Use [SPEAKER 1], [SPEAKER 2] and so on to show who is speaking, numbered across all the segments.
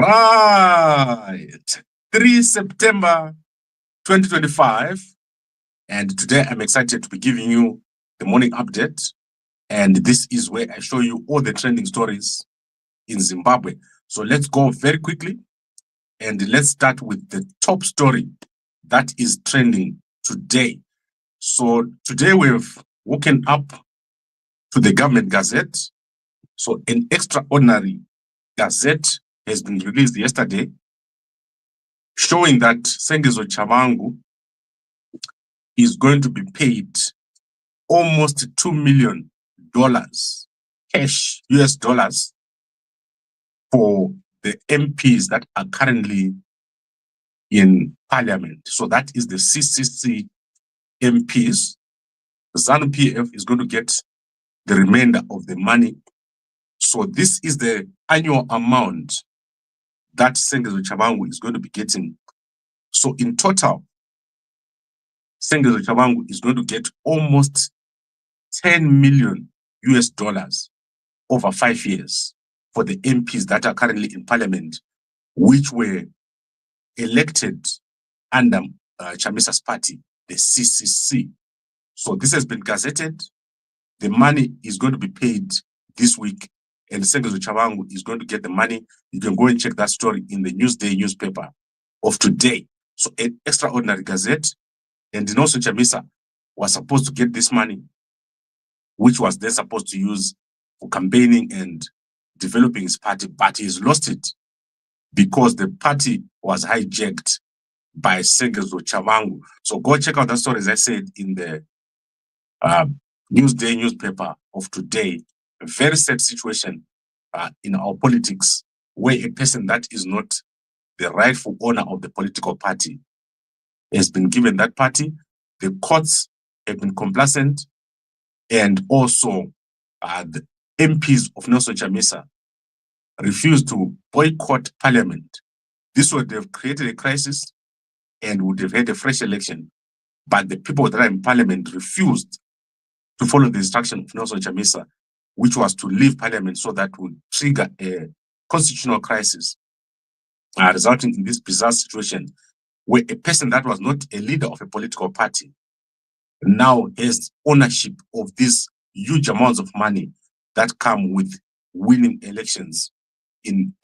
[SPEAKER 1] Right. 3 September 2025. And today I'm excited to be giving you the morning update. And this is where I show you all the trending stories in Zimbabwe. So let's go very quickly. And let's start with the top story that is trending today. So today we've woken up to the government gazette. So an extraordinary gazette has been released yesterday showing that Tshabangu is going to be paid almost $2 million cash, US dollars, for the MPs that are currently in parliament. So that is the CCC MPs. ZANU-PF is going to get the remainder of the money. So this is the annual amount that Tshabangu is going to be getting. So in total, Tshabangu is going to get almost 10 million US dollars over 5 years for the MPs that are currently in parliament, which were elected under Chamisa's party, the CCC. So this has been gazetted. The money is going to be paid this week, and Tshabangu is going to get the money. You can go and check that story in the Newsday newspaper of today. So an extraordinary gazette. And also Chamisa was supposed to get this money, which was then supposed to use for campaigning and developing his party, but he's lost it because the party was hijacked by Tshabangu. So go check out that story, as I said, in the Newsday newspaper of today. A very sad situation in our politics, where a person that is not the rightful owner of the political party has been given that party. The courts have been complacent, and also the MPs of Nelson Chamisa refused to boycott parliament. This would have created a crisis and would have had a fresh election. But the people that are in parliament refused to follow the instruction of Nelson Chamisa, which was to leave parliament, so that would trigger a constitutional crisis, resulting in this bizarre situation where a person that was not a leader of a political party now has ownership of these huge amounts of money that come with winning elections in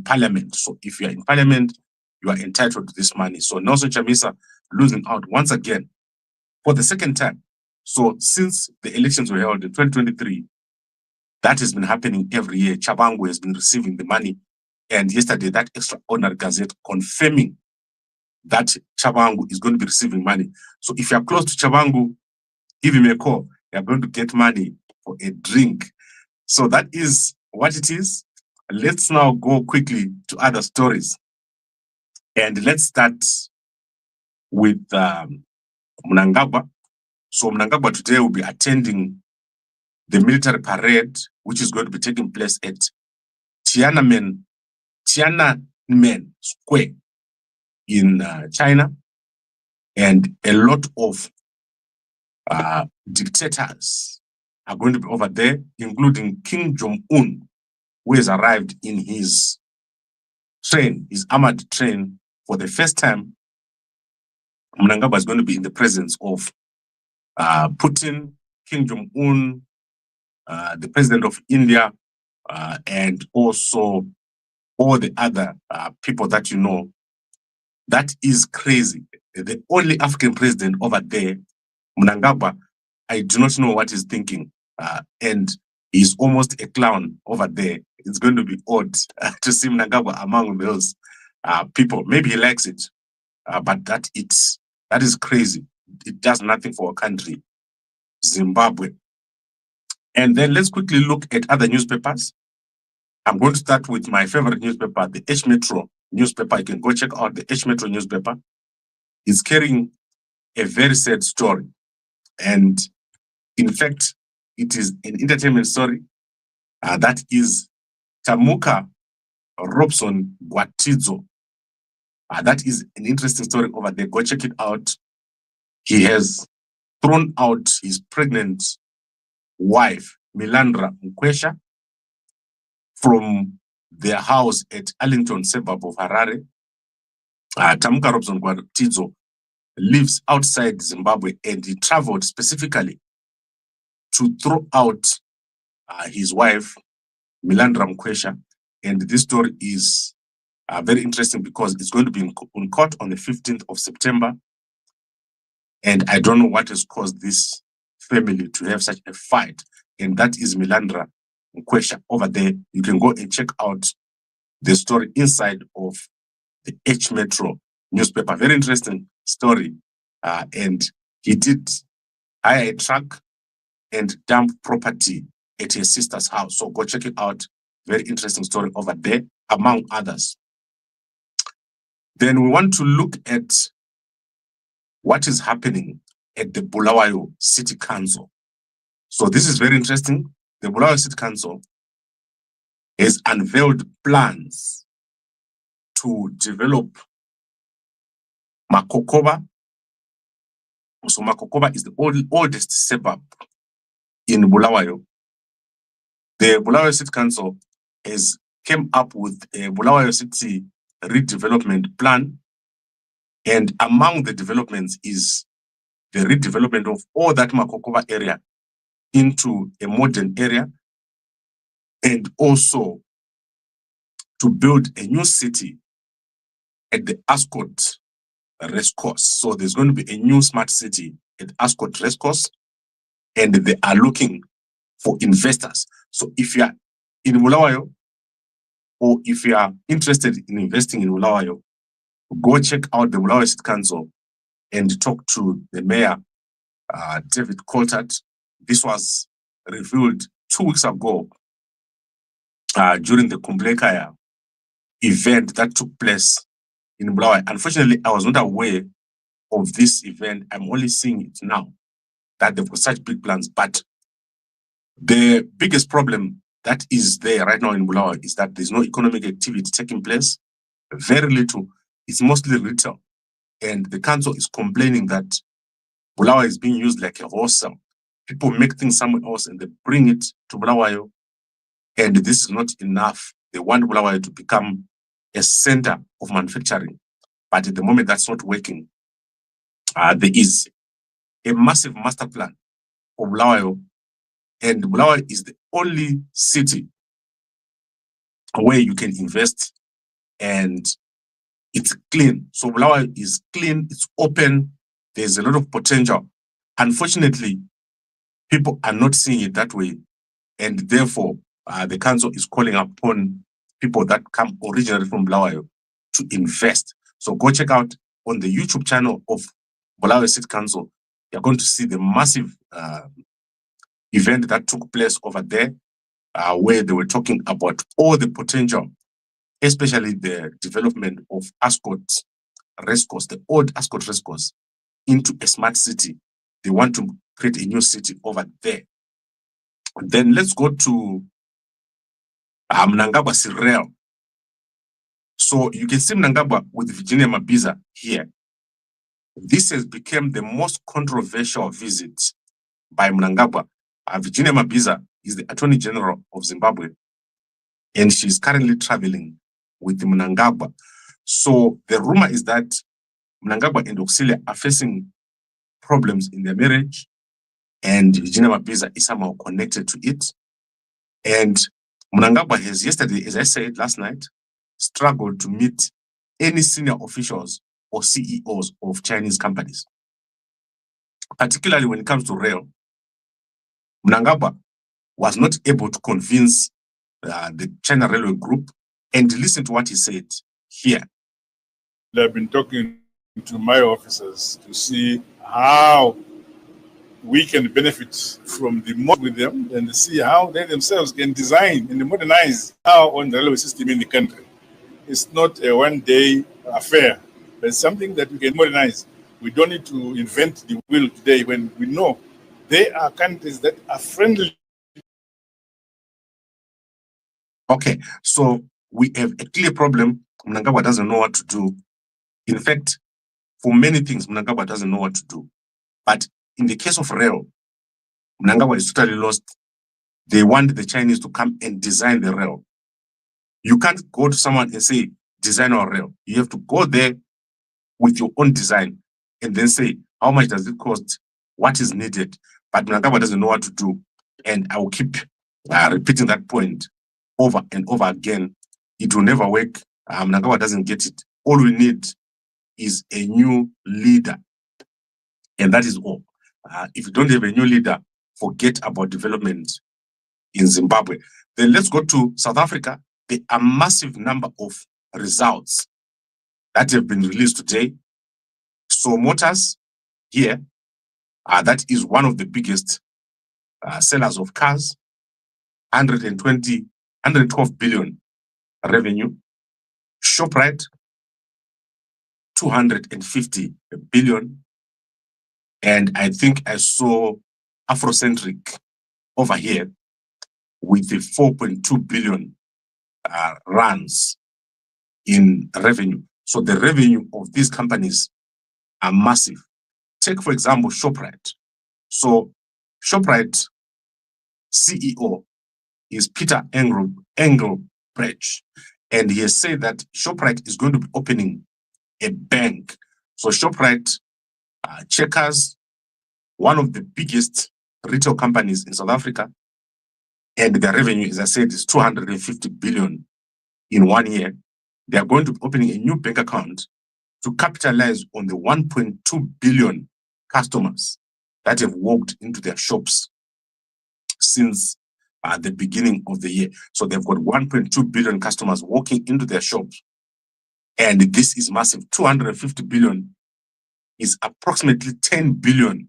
[SPEAKER 1] parliament. So if you are in parliament, you are entitled to this money. So Nelson Chamisa losing out once again for the second time. So since the elections were held in 2023, that has been happening every year. Tshabangu has been receiving the money. And yesterday, that extraordinary gazette confirming that Tshabangu is going to be receiving money. So if you are close to Tshabangu, give him a call. You are going to get money for a drink. So that is what it is. Let's now go quickly to other stories. And let's start with Mnangagwa. So Mnangagwa today will be attending the military parade, which is going to be taking place at Tiananmen Square in China. And a lot of dictators are going to be over there, including Kim Jong-un, who has arrived in his train, his armored train, for the first time. Mnangagwa is going to be in the presence of Putin, Kim Jong-un, the president of India, and also all the other people that you know. That is crazy. The only African president over there, Mnangagwa, I do not know what he's thinking. And he's almost a clown over there. It's going to be odd to see Mnangagwa among those people. Maybe he likes it, but that is crazy. It does nothing for a country, Zimbabwe. And then let's quickly look at other newspapers. I'm going to start with my favorite newspaper, the H Metro newspaper. You can go check out the H Metro newspaper. It's carrying a very sad story. And in fact, it is an entertainment story. That is Tamuka Robson Gwatidzo. That is an interesting story over there. Go check it out. He has thrown out his pregnant wife, Milandrah Mkwesha, from their house at Arlington, suburb of Harare. Tamuka Robson Gwatidzo lives outside Zimbabwe, and he traveled specifically to throw out his wife, Milandrah Mkwesha. And this story is very interesting because it's going to be in court on the 15th of September. And I don't know what has caused this family to have such a fight. And that is Milandrah Mkwesha. Over there, you can go and check out the story inside of the H Metro newspaper. Very interesting story. And he did hire a truck and dump property at his sister's house. So go check it out. Very interesting story over there, among others. Then we want to look at what is happening at the Bulawayo City Council. So this is very interesting. The Bulawayo City Council has unveiled plans to develop Makokoba. So Makokoba is the oldest suburb in Bulawayo. The Bulawayo City Council has came up with a Bulawayo City redevelopment plan. And among the developments is the redevelopment of all that Makokoba area into a modern area, and also to build a new city at the Ascot Racecourse. So there's going to be a new smart city at Ascot Racecourse, and they are looking for investors. So if you are in Bulawayo, or if you are interested in investing in Bulawayo, go check out the Bulawayo City Council and talk to the mayor, David Coltart. This was revealed 2 weeks ago during the Kumblekaya event that took place in Bulawayo. Unfortunately, I was not aware of this event. I'm only seeing it now, that they've got such big plans. But the biggest problem that is there right now in Bulawayo is that there's no economic activity taking place, very little. It's mostly retail. And the council is complaining that Bulawayo is being used like a wholesale. People make things somewhere else and they bring it to Bulawayo. And this is not enough. They want Bulawayo to become a center of manufacturing. But at the moment, that's not working. There is a massive master plan for Bulawayo. And Bulawayo is the only city where you can invest, and it's clean. So Bulawayo is clean, it's open, there's a lot of potential. Unfortunately, people are not seeing it that way, and therefore the council is calling upon people that come originally from Bulawayo to invest. So go check out on the YouTube channel of Bulawayo City Council. You're going to see the massive event that took place over there, where they were talking about all the potential, especially the development of Ascot Racecourse, the old Ascot Racecourse, into a smart city. They want to create a new city over there. Then let's go to Mnangagwa Cyril. So you can see Mnangagwa with Virginia Mabiza here. This has become the most controversial visit by Mnangagwa. Virginia Mabiza is the Attorney General of Zimbabwe, and she's currently traveling with Mnangagwa. So the rumor is that Mnangagwa and Auxilia are facing problems in their marriage, and Virginia Mabiza is somehow connected to it. And Mnangagwa has yesterday, as I said last night, struggled to meet any senior officials or CEOs of Chinese companies. Particularly when it comes to rail, Mnangagwa was not able to convince the China Railway Group. And listen to what he said here.
[SPEAKER 2] I've been talking to my officers to see how we can benefit from the model with them and see how they themselves can design and modernize our railway system in the country. It's not a one-day affair, but it's something that we can modernize. We don't need to invent the wheel today when we know there are countries that are friendly.
[SPEAKER 1] Okay, so we have a clear problem. Mnangagwa doesn't know what to do. In fact, for many things, Mnangagwa doesn't know what to do. But in the case of rail, Mnangagwa is totally lost. They want the Chinese to come and design the rail. You can't go to someone and say, design or rail. You have to go there with your own design and then say, how much does it cost? What is needed? But Mnangagwa doesn't know what to do. And I will keep repeating that point over and over again. It will never work. Mnangagwa doesn't get it. All we need is a new leader. And that is all. If you don't have a new leader, forget about development in Zimbabwe. Then let's go to South Africa. There are a massive number of results that have been released today. So Motors here, that is one of the biggest sellers of cars, 112 billion revenue. Shoprite, 250 billion. And I think I saw Afrocentric over here with the 4.2 billion runs in revenue. So the revenue of these companies are massive. Take, for example, Shoprite. So Shoprite CEO is Peter Engelbrecht, and he has said that Shoprite is going to be opening a bank. So Shoprite, Checkers, one of the biggest retail companies in South Africa, and their revenue, as I said, is 250 billion in 1 year. They are going to be opening a new bank account to capitalize on the 1.2 billion customers that have walked into their shops since the beginning of the year. So they've got 1.2 billion customers walking into their shops. And this is massive. 250 billion is approximately $10 billion,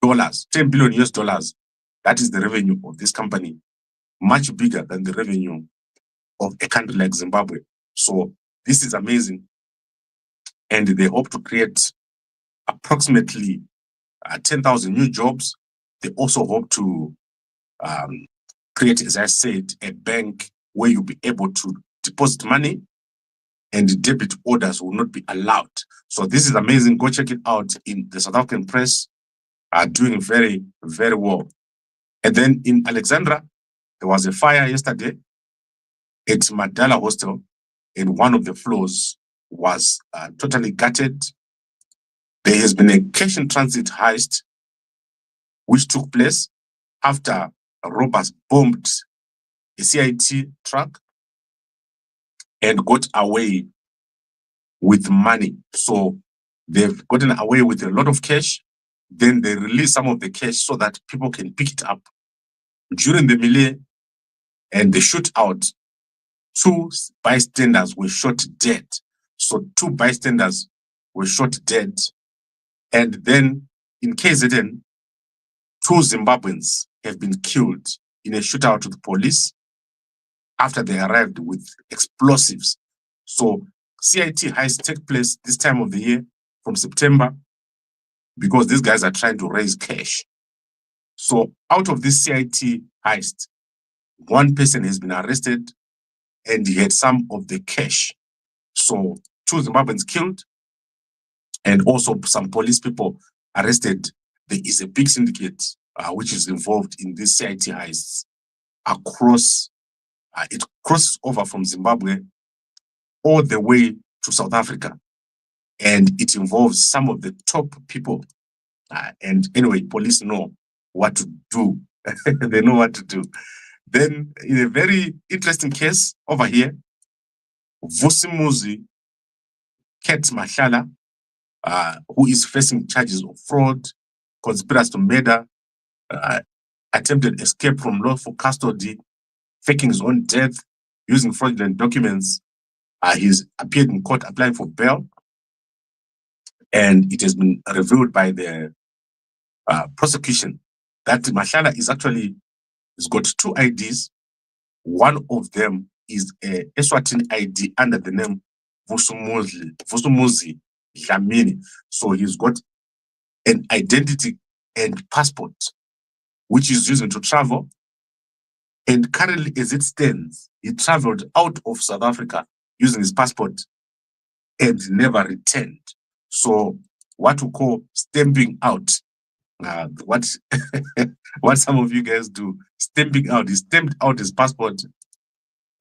[SPEAKER 1] $10 billion US dollars. That is the revenue of this company, much bigger than the revenue of a country like Zimbabwe. So this is amazing. And they hope to create approximately 10,000 new jobs. They also hope to create, as I said, a bank where you'll be able to deposit money and debit orders will not be allowed. So this is amazing. Go check it out in the South African press. Are doing very, very well. And then in Alexandra, there was a fire yesterday at Madala Hostel, and one of the floors was totally gutted. There has been a cash in transit heist which took place after robbers bombed a CIT truck and got away with money. So they've gotten away with a lot of cash. Then they release some of the cash so that people can pick it up. During the melee and the shootout, 2 bystanders were shot dead. So 2 bystanders were shot dead. And then in KZN, 2 Zimbabweans have been killed in a shootout with police after they arrived with explosives. So CIT heists take place this time of the year from September because these guys are trying to raise cash. So out of this CIT heist, 1 person has been arrested and he had some of the cash. So 2 Zimbabweans killed and also some police people arrested. There is a big syndicate which is involved in these CIT heists across, it crosses over from Zimbabwe all the way to South Africa. And it involves some of the top people. And anyway, police know what to do. They know what to do. Then in a very interesting case over here, Vumuzi Mashala, who is facing charges of fraud, conspiracy to murder, attempted escape from lawful custody, faking his own death, using fraudulent documents. He's appeared in court applying for bail. And it has been revealed by the prosecution that Mashala is actually, he's got 2 IDs. One of them is a Eswatini ID under the name Vumuzi Mashala. So he's got an identity and passport, which is using to travel. And currently, as it stands, he traveled out of South Africa using his passport and never returned. So what we call stamping out, what what some of you guys do, stamping out. He stamped out his passport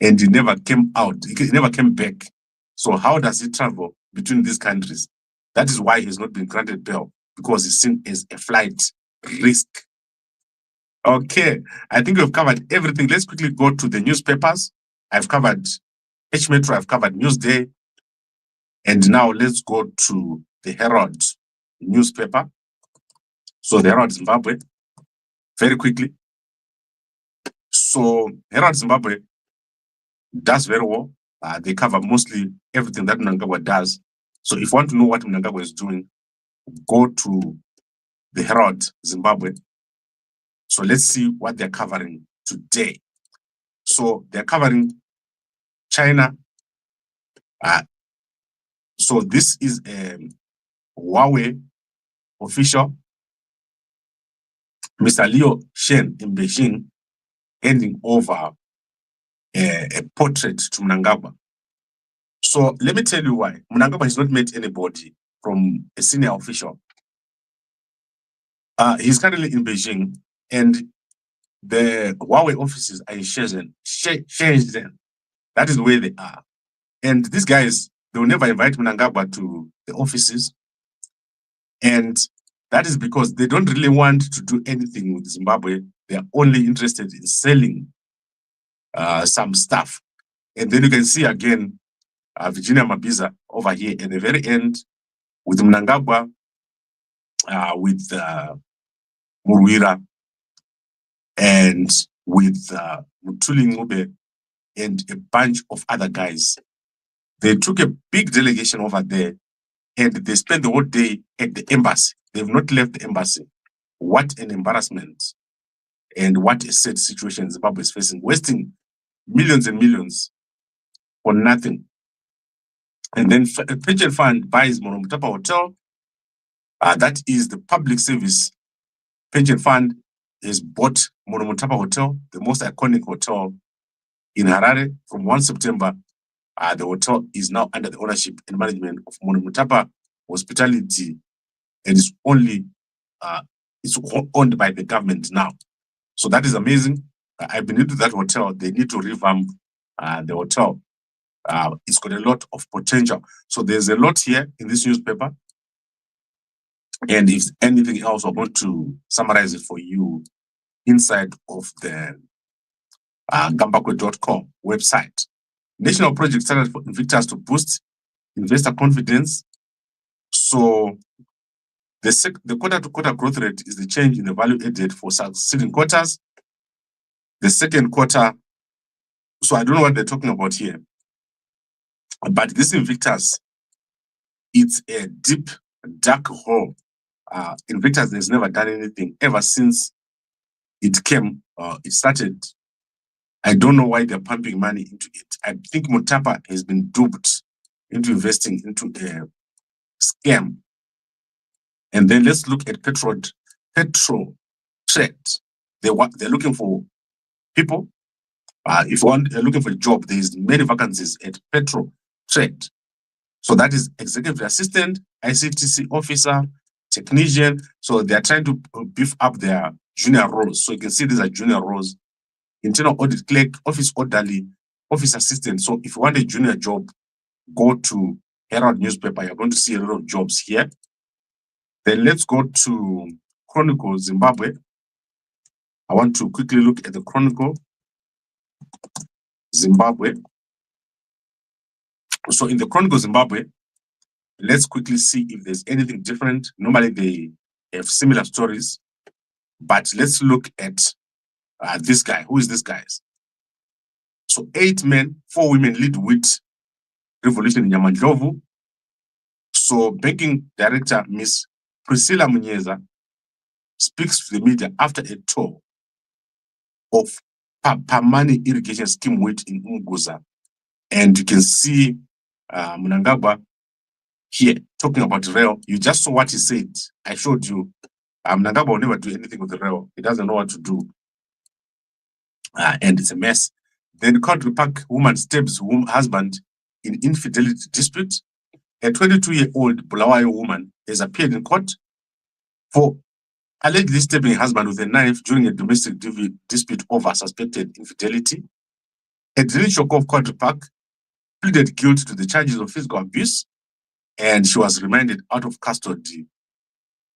[SPEAKER 1] and he never came out. He never came back. So how does he travel between these countries? That is why he's not been granted bail, because he's seen as a flight risk. Okay, I think we've covered everything. Let's quickly go to the newspapers. I've covered H Metro, I've covered Newsday. And now let's go to the Herald newspaper. So the Herald Zimbabwe, very quickly. So Herald Zimbabwe does very well. They cover mostly everything that Mnangagwa does. So if you want to know what Mnangagwa is doing, go to the Herald Zimbabwe. So let's see what they're covering today. So they're covering China. So this is a Huawei official, Mr. Liu Shen in Beijing, handing over a portrait to Mnangagwa. So let me tell you why. Mnangagwa has not met anybody from a senior official. He's currently in Beijing, and the Huawei offices are in Shenzhen. That is where they are. And these guys, they will never invite Mnangagwa to the offices. And that is because they don't really want to do anything with Zimbabwe. They are only interested in selling some stuff. And then you can see again Virginia Mabiza over here at the very end with Mnangagwa, with Murwira, and with Mutuli Ngube and a bunch of other guys. They took a big delegation over there and they spent the whole day at the embassy. They've not left the embassy. What an embarrassment and what a sad situation Zimbabwe is facing, wasting millions and millions for nothing. And then a pension fund buys Monomotapa Hotel. That is the public service pension fund has bought Monomotapa Hotel, the most iconic hotel in Harare. From 1 September, the hotel is now under the ownership and management of Monomotapa Hospitality, and it's only it's owned by the government now. So that is amazing. I've been into that hotel. They need to revamp the hotel. It's got a lot of potential. So there's a lot here in this newspaper. And if anything else, I'm going to summarize it for you inside of the Gambakwe.com website. National project started for Invictus to boost investor confidence. So the quarter-to-quarter growth rate is the change in the value added for succeeding quarters. The second quarter, so I don't know what they're talking about here. But this Invictus, it's a deep, dark hole. Invictus has never done anything ever since it came, it started. I don't know why they're pumping money into it. I think Mutapa has been duped into investing into a scam. And then let's look at Petro Trade. They're looking for people. If they're looking for a job, there's many vacancies at Petro Trade. So that is executive assistant, ICTC officer, technician. So they're trying to beef up their junior roles. So you can see these are junior roles. Internal audit clerk, office orderly, office assistant. So if you want a junior job, go to Herald newspaper. You're going to see a lot of jobs here. Then let's go to Chronicle Zimbabwe. I want to quickly look at the Chronicle Zimbabwe. So in the Chronicle Zimbabwe, let's quickly see if there's anything different. Normally they have similar stories, but let's look at this guy. Who is this guy? So 8 men, 4 women lead wheat revolution in Yamandlovu. So banking director Miss Priscilla Munyeza speaks to the media after a tour of Pamani irrigation scheme wheat in Umguza. And you can see Mnangagwa here talking about rail. You just saw what he said. I showed you. Mnangagwa will never do anything with the rail. He doesn't know what to do. And it's a mess. Then Country Park woman stabs husband in infidelity dispute. A 22-year-old Bulawayo woman has appeared in court for allegedly stabbing her husband with a knife during a domestic dispute over suspected infidelity. Adeline Shoko of Quadri Park pleaded guilty to the charges of physical abuse, and she was remanded out of custody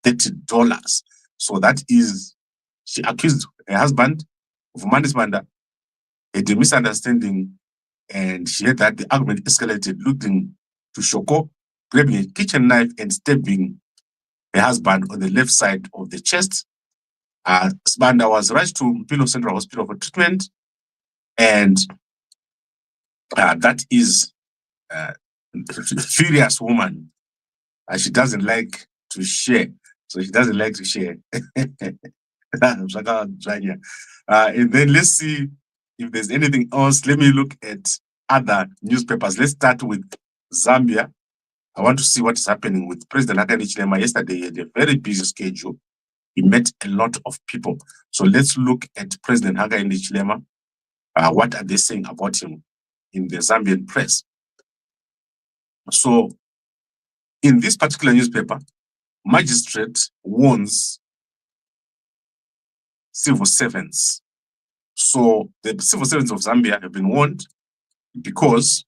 [SPEAKER 1] $30. So that is, she accused her husband of manslaughter, a misunderstanding, and she had that the argument escalated, leading to Shoko grabbing a kitchen knife and stabbing her husband on the left side of the chest. Sibanda was rushed to Mpilo Central Hospital for treatment, and that is a furious woman. She doesn't like to share, so she doesn't like to share. And then let's see if there's anything else. Let me look at other newspapers. Let's start with Zambia. I want to see what is happening with President Hakainde Hichilema. Yesterday, he had a very busy schedule. He met a lot of people. So let's look at President Hakainde Hichilema. What are they saying about him in the Zambian press? So in this particular newspaper, magistrate warns civil servants. So the civil servants of Zambia have been warned because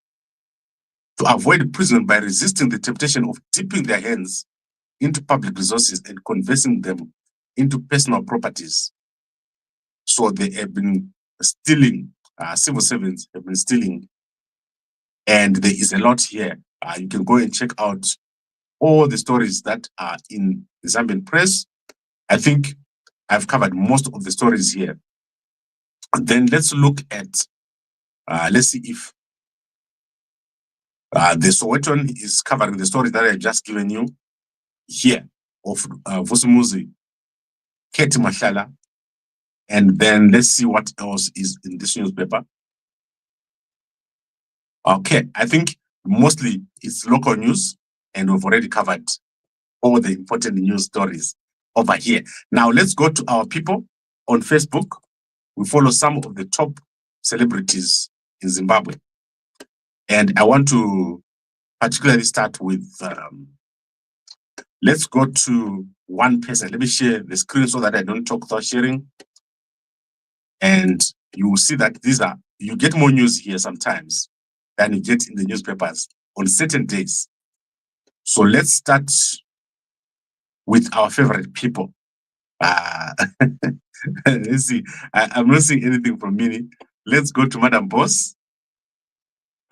[SPEAKER 1] to avoid prison by resisting the temptation of dipping their hands into public resources and converting them into personal properties. So they have been stealing, civil servants have been stealing, and there is a lot here. You can go and check out all the stories that are in the Zambian press. I think I've covered most of the stories here. And then let's look at, let's see if the Sowetan is covering the story that I've just given you here of Vumuzi Mashala. And then let's see what else is in this newspaper. Okay, I think mostly it's local news, and we've already covered all the important news stories over here. Now let's go to our people on Facebook. We follow some of the top celebrities in Zimbabwe. And I want to particularly start with, let's go to one person. Let me share the screen so that I don't talk without sharing. And you will see that these are, you get more news here sometimes than you get in the newspapers on certain days. So let's start with our favorite people. Let's see. I'm not seeing anything from Minnie. Let's go to Madam Boss.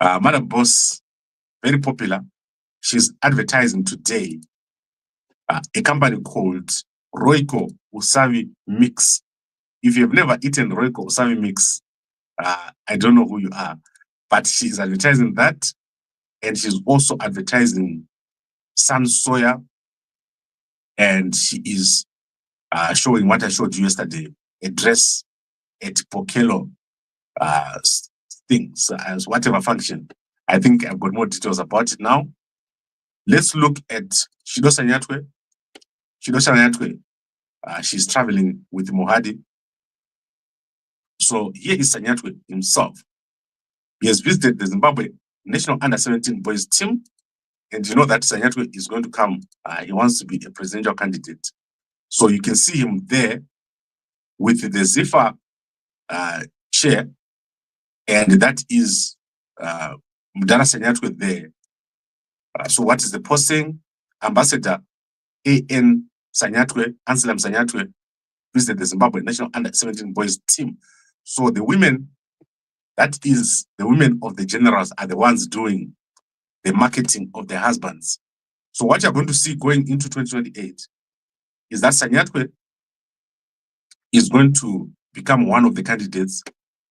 [SPEAKER 1] Madam Boss, very popular. She's advertising today a company called Royco Usavi Mix. If you've never eaten Royco Usavi Mix, I don't know who you are, but she's advertising that, and she's also advertising Sun Soya, and she is showing what I showed you yesterday, a dress at Pokelo things, as whatever function. I think I've got more details about it now. Let's look at Shido Sanyatwe. Shido Sanyatwe, she's traveling with Mohadi. So here is Sanyatwe himself. He has visited the Zimbabwe National Under-17 boys team, and you know that Sanyatwe is going to come. He wants to be a presidential candidate. So you can see him there with the Zifa chair, and that is Mdala Sanyatwe there. So what is the posting? Ambassador A.N. Sanyatwe, Anselm Sanyatwe, visited the Zimbabwe National Under-17 boys team. So the women, that is the women of the generals, are the ones doing the marketing of their husbands. So what you're going to see going into 2028 is that Sanyatwe is going to become one of the candidates.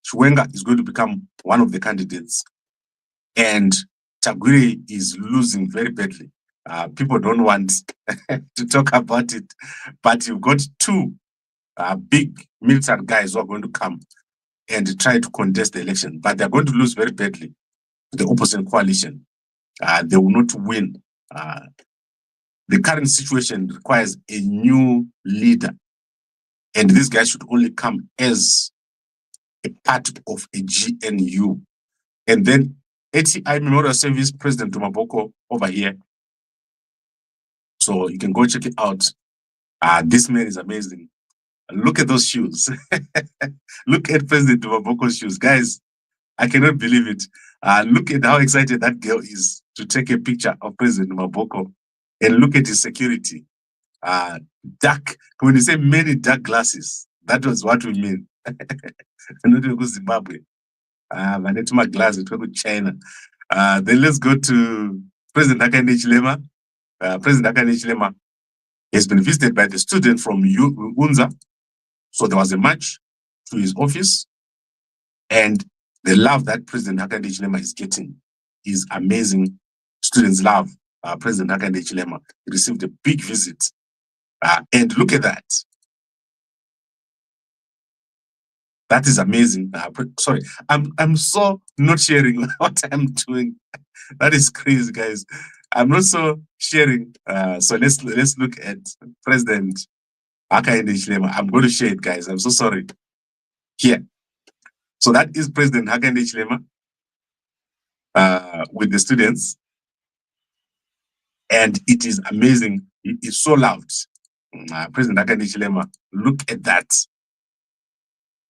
[SPEAKER 1] Chiwenga is going to become one of the candidates. And Tagwiri is losing very badly. People don't want to talk about it, but you've got two big militant guys who are going to come and try to contest the election, but they're going to lose very badly to the opposition coalition. They will not win. The current situation requires a new leader, and this guy should only come as a part of a GNU. And then ATI Memorial Service President Dumaboko over here. So you can go check it out. This man is amazing. Look at those shoes. Look at President Dumaboko's shoes. Guys, I cannot believe it. Look at how excited that girl is to take a picture of President Maboko, and look at his security. Dark, when you say many dark glasses, that was what we mean. Not to Zimbabwe. My glasses to China. Then let's go to President Hakainde Hichilema. President Hakainde Hichilema has been visited by the student from UNZA. So there was a march to his office, and the love that President Hakainde Hichilema is getting is amazing. Students love President Hakainde Hichilema. He received a big visit. And look at that. That is amazing. Sorry, I'm so not sharing what I'm doing. That is crazy, guys. I'm not so sharing. So let's look at President Hakainde Hichilema. I'm going to share it, guys. I'm so sorry. Here. So that is President Hakainde Hichilema with the students. And it is amazing. It is so loved. President Hakainde Hichilema, look at that.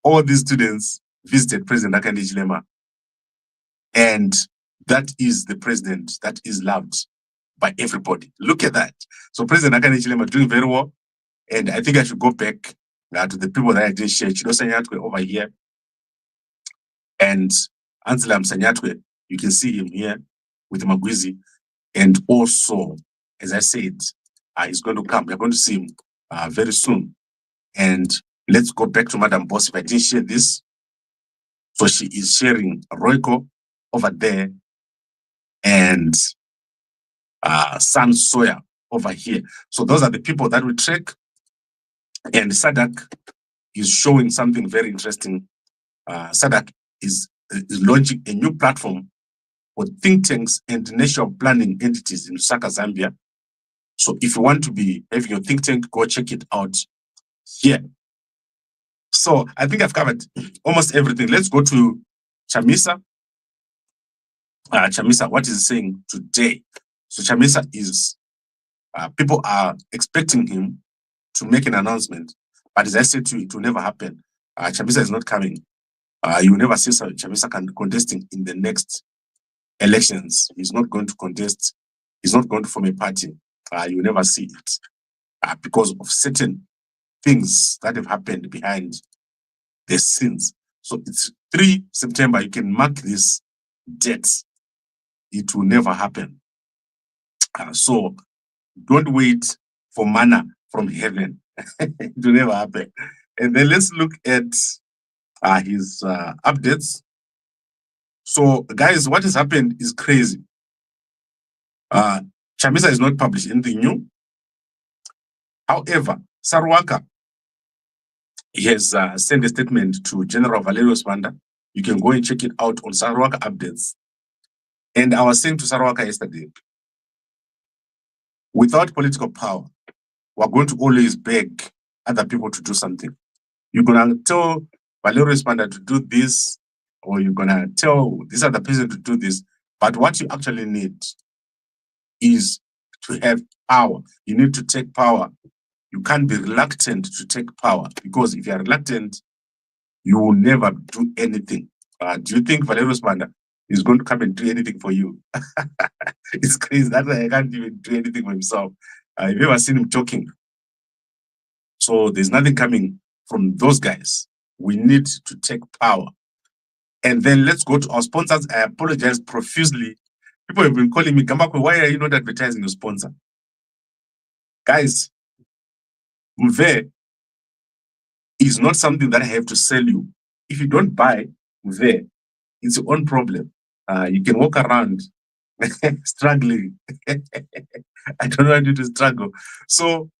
[SPEAKER 1] All these students visited President Hakainde Hichilema. And that is the president that is loved by everybody. Look at that. So President Hakainde Hichilema doing very well. And I think I should go back to the people that I did share. Chido Sanyatwe over here. And Anselam Sanyatwe, you can see him here with Magwizi. And also, as I said, he's going to come. We're going to see him very soon. And let's go back to Madam Boss. If I didn't share this, so she is sharing Royco over there and San Soya over here. So those are the people that we track. And SADC is showing something very interesting. SADC is launching a new platform for think tanks and national planning entities in Lusaka, Zambia. So if you want to be having your think tank, go check it out here. So I think I've covered almost everything. Let's go to Chamisa. Chamisa, what is it saying today? So Chamisa is, people are expecting him to make an announcement. But as I said to you, it will never happen. Chamisa is not coming. You will never see Chamisa contesting in the next elections. He's not going to contest. He's not going to form a party. You will never see it because of certain things that have happened behind the scenes. So it's 3 September. You can mark this date. It will never happen. So don't wait for manna from heaven. It will never happen. And then let's look at his updates. So guys, what has happened is crazy. Chamisa is not published anything new. However, Sarwaka, he has sent a statement to General Valerio Spanda. You can go and check it out on Sarwaka updates. And I was saying to Sarwaka yesterday, without political power, we're going to always beg other people to do something. You're going to tell Valerio Spanda to do this, or you're going to tell this other person to do this. But what you actually need is to have power. You need to take power. You can't be reluctant to take power, because if you are reluctant, you will never do anything. Do you think Valerio Spanda is going to come and do anything for you? It's crazy. That's why I can't even do anything for himself. I've never seen him talking. So there's nothing coming from those guys. We need to take power. And then let's go to our sponsors. I apologize profusely. People have been calling me, Gambakwe, why are you not advertising your sponsor? Guys, Mve is not something that I have to sell you. If you don't buy Mve, it's your own problem. You can walk around struggling. I don't want you to struggle. So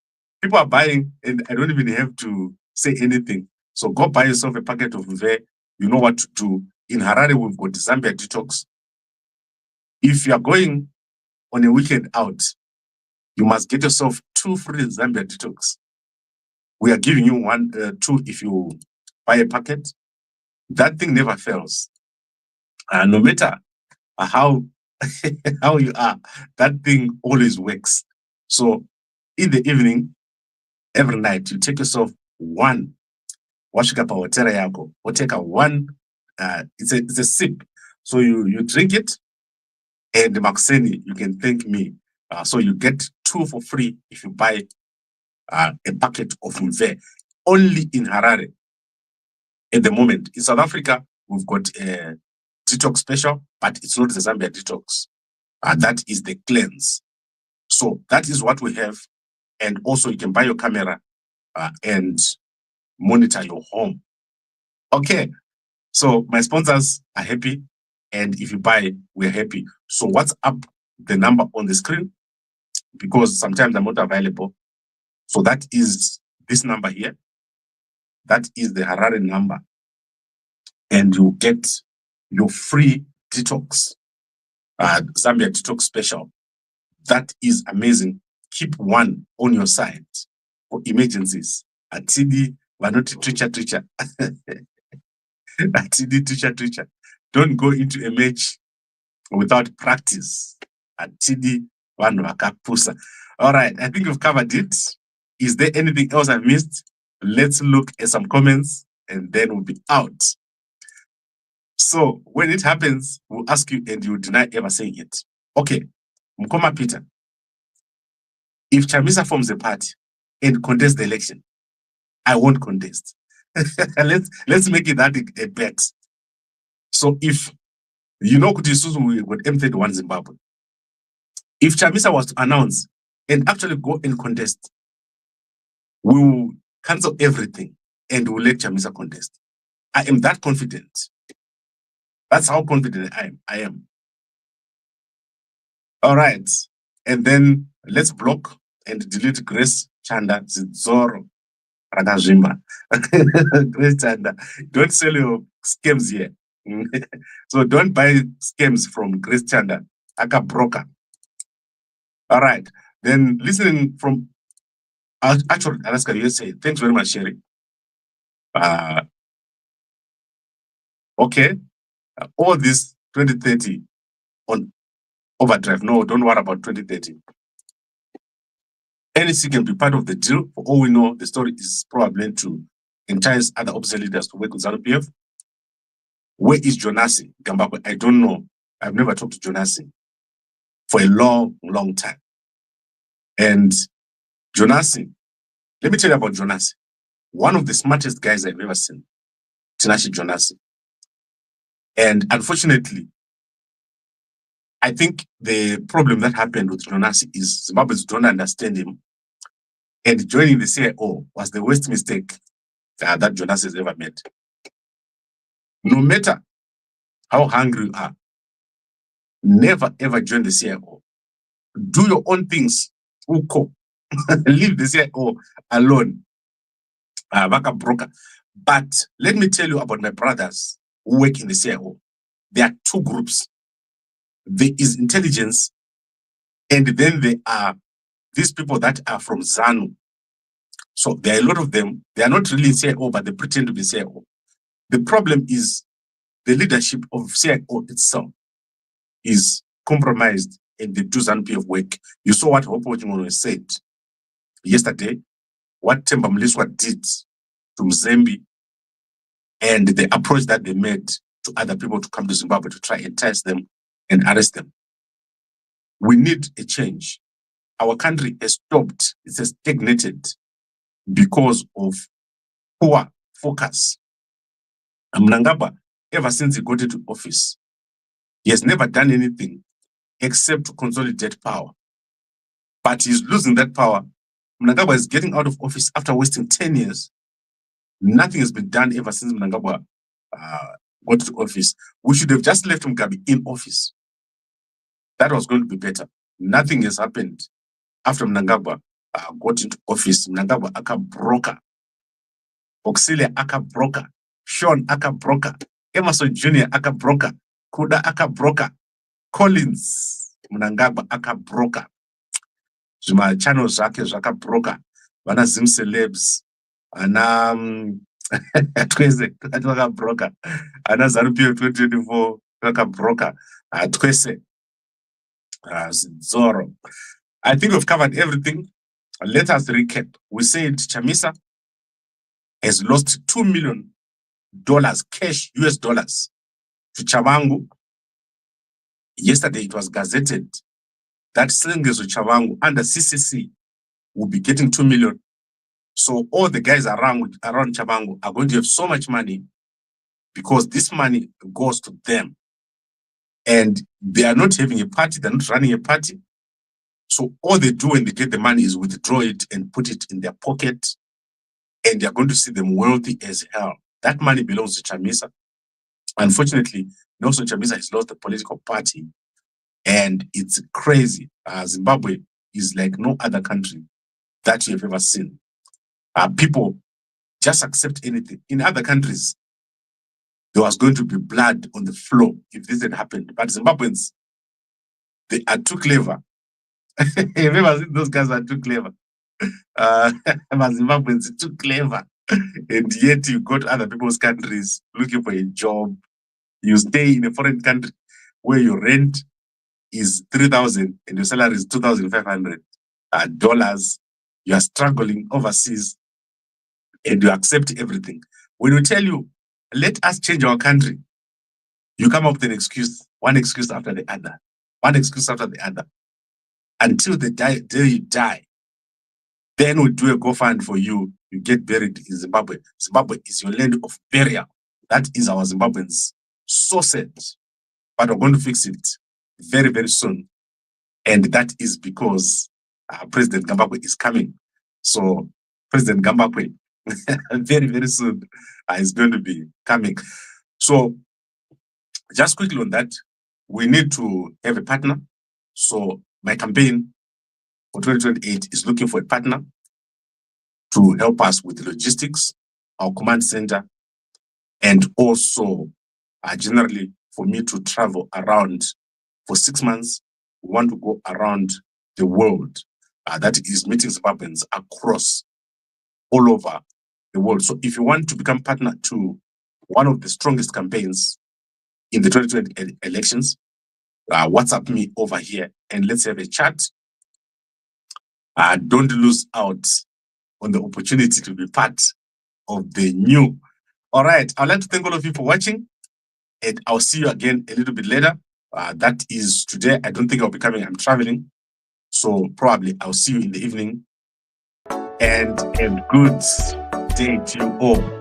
[SPEAKER 1] people are buying, and I don't even have to say anything. So go buy yourself a packet of Mve. You know what to do. In Harare, we've got Zambia Detox. If you are going on a weekend out, you must get yourself 2 free Zambia Detox. We are giving you 2 if you buy a packet. That thing never fails. No matter how how you are, that thing always works. So in the evening, every night, you take yourself 1 washika pawotera yako, or take a 1 it's a sip. So you drink it, and Makuseni, you can thank me. So you get 2 for free if you buy a packet of Mve, only in Harare at the moment. In South Africa, we've got a detox special, but it's not the Zambia detox. That is the cleanse. So that is what we have. And also you can buy your camera and monitor your home. Okay, so my sponsors are happy, and if you buy, we're happy. So what's up the number on the screen? Because sometimes I'm not available. So that is this number here. That is the Harare number. And you get your free detox, Zambia detox special. That is amazing. Keep one on your side for emergencies. Atidi, vanoti tricha. Atidi tricha. Don't go into a match without practice. Atidi, vanhu vakapusa. All right, I think we've covered it. Is there anything else I've missed? Let's look at some comments and then we'll be out. So when it happens, we'll ask you and you deny ever saying it. Okay, Mkoma Peter. If Chamisa forms a party and contests the election, I won't contest. let's make it that a bet. So if you know Kutisuzu, we got M31 Zimbabwe. If Chamisa was to announce and actually go and contest, we will cancel everything and we'll let Chamisa contest. I am that confident. That's how confident I am. All right. And then let's block and delete Grace Chanda Zoro Ragazimba. Grace Chanda. Don't sell your schemes here. So don't buy schemes from Grace Chanda, Aka broker. All right. Then listening from actually Alaska USA. Thanks very much, Sherry. Okay. All this 2030 on overdrive. No, don't worry about 2030. NEC can be part of the deal. For all we know, the story is probably to entice other opposition leaders to work with ZANU-PF. Where is Jonasi Gambakwe? I don't know. I've never talked to Jonasi for a long, long time. And Jonasi, let me tell you about Jonasi. One of the smartest guys I've ever seen, Tinashi Jonasi. And unfortunately, I think the problem that happened with Jonasi is Zimbabweans don't understand him. And joining the CIO was the worst mistake that Jonasi has ever made. No matter how hungry you are, never ever join the CIO. Do your own things. Uko. Leave the CIO alone. Vaka broker. But let me tell you about my brothers who work in the CIO. There are 2 groups. There is intelligence, and then there are these people that are from ZANU. So there are a lot of them. They are not really CIO, but they pretend to be CIO. The problem is the leadership of CIO itself is compromised, and they do ZANU-PF work. You saw what Hope Ochimono said yesterday, what Themba Mliswa did to Mzembe, and the approach that they made to other people to come to Zimbabwe to try and entice them and arrest them. We need a change. Our country has stopped, it has stagnated because of poor focus. Mnangagwa, ever since he got into office, he has never done anything except to consolidate power. But he's losing that power. Mnangagwa is getting out of office after wasting 10 years. Nothing has been done ever since Mnangagwa got to office. We should have just left Mugabe in office. That was going to be better. Nothing has happened after Mnangagwa got into office. Mnangagwa aka broker. Auxilia aka broker. Sean aka broker. Emerson Jr. aka broker. Kuda aka broker. Collins Mnangagwa aka broker. Zuma channels zake zvaka broker. Vana Zim celebs. Ana twese aka broker. Ana ZANU-PF 2024 aka broker. Twese. Zoro. I think we've covered everything. Let us recap. We said Chamisa has lost 2 million dollars, cash US dollars to Tshabangu. Yesterday it was gazetted that Slingers of Tshabangu under CCC will be getting 2 million. So all the guys around Tshabangu are going to have so much money because this money goes to them. And they are not having a party, they're not running a party. So all they do when they get the money is withdraw it and put it in their pocket. And they're going to see them wealthy as hell. That money belongs to Chamisa. Unfortunately, Nelson Chamisa has lost the political party. And it's crazy. Zimbabwe is like no other country that you have ever seen. People just accept anything. In other countries, there was going to be blood on the floor if this had happened. But Zimbabweans, they are too clever. Remember, those guys are too clever. Zimbabweans are too clever. And yet you go to other people's countries looking for a job. You stay in a foreign country where your rent is 3,000 and your salary is $2,500 dollars. You are struggling overseas and you accept everything. When we tell you, let us change our country, you come up with an excuse, one excuse after the other, one excuse after the other, until the day you die. Then we do a GoFund for you, you get buried in Zimbabwe. Zimbabwe is your land of burial. That is our Zimbabweans. So sad. But we're going to fix it very, very soon. And that is because President Gambakwe is coming. So President Gambakwe, very, very soon, is going to be coming. So just quickly on that, we need to have a partner. So my campaign for 2028 is looking for a partner to help us with the logistics, our command center, and also generally for me to travel around for 6 months. We want to go around the world. That is meeting Zimbabweans across all over the world. So if you want to become partner to one of the strongest campaigns in the 2020 elections, WhatsApp me over here and let's have a chat. Don't lose out on the opportunity to be part of the new. All right, I'd like to thank all of you for watching, and I'll see you again a little bit later. That is today. I don't think I'll be coming. I'm traveling. So probably I'll see you in the evening. And a good day to you all.